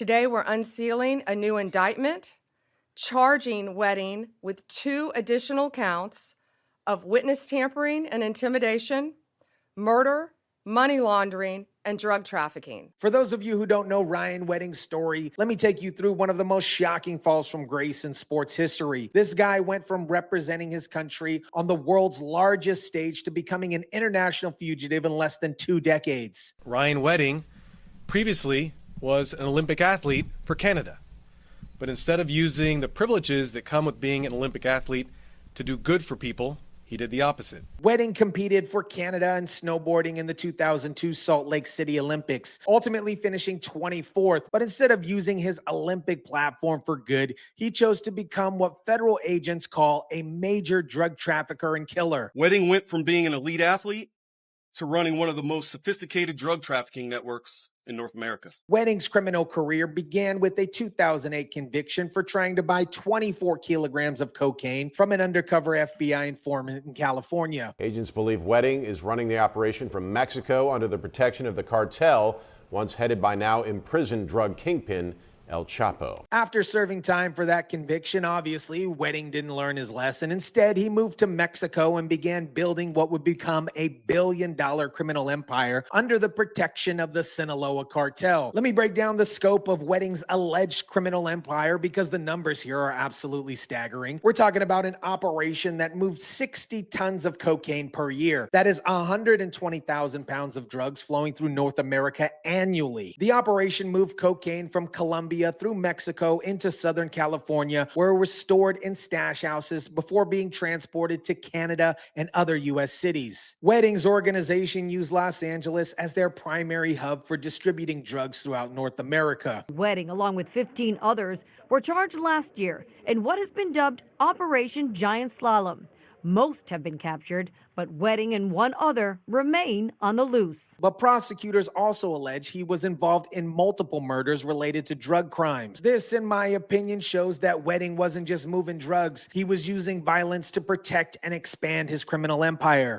Today, we're unsealing a new indictment, charging Wedding with 2 additional counts of witness tampering and intimidation, murder, money laundering, and drug trafficking. For those of you who don't know Ryan Wedding's story, let me take you through one of the most shocking falls from grace in sports history. This guy went from representing his country on the world's largest stage to becoming an international fugitive in less than 2 decades. Ryan Wedding previously was an Olympic athlete for Canada. But instead of using the privileges that come with being an Olympic athlete to do good for people, he did the opposite. Wedding competed for Canada in snowboarding in the 2002 Salt Lake City Olympics, ultimately finishing 24th. But instead of using his Olympic platform for good, he chose to become what federal agents call a major drug trafficker and killer. Wedding went from being an elite athlete to running one of the most sophisticated drug trafficking networks in North America. Wedding's criminal career began with a 2008 conviction for trying to buy 24 kilograms of cocaine from an undercover FBI informant in California. Agents believe Wedding is running the operation from Mexico under the protection of the cartel, once headed by now imprisoned drug kingpin El Chapo. After serving time for that conviction, obviously, Wedding didn't learn his lesson. Instead, he moved to Mexico and began building what would become a billion-dollar criminal empire under the protection of the Sinaloa cartel. Let me break down the scope of Wedding's alleged criminal empire because the numbers here are absolutely staggering. We're talking about an operation that moved 60 tons of cocaine per year. That is 120,000 pounds of drugs flowing through North America annually. The operation moved cocaine from Colombia through Mexico into Southern California, where it was stored in stash houses before being transported to Canada and other U.S. cities. Wedding's organization used Los Angeles as their primary hub for distributing drugs throughout North America. Wedding, along with 15 others, were charged last year in what has been dubbed Operation Giant Slalom. Most have been captured, but Wedding and 1 other remain on the loose. But prosecutors also allege he was involved in multiple murders related to drug crimes. This, in my opinion, shows that Wedding wasn't just moving drugs. He was using violence to protect and expand his criminal empire.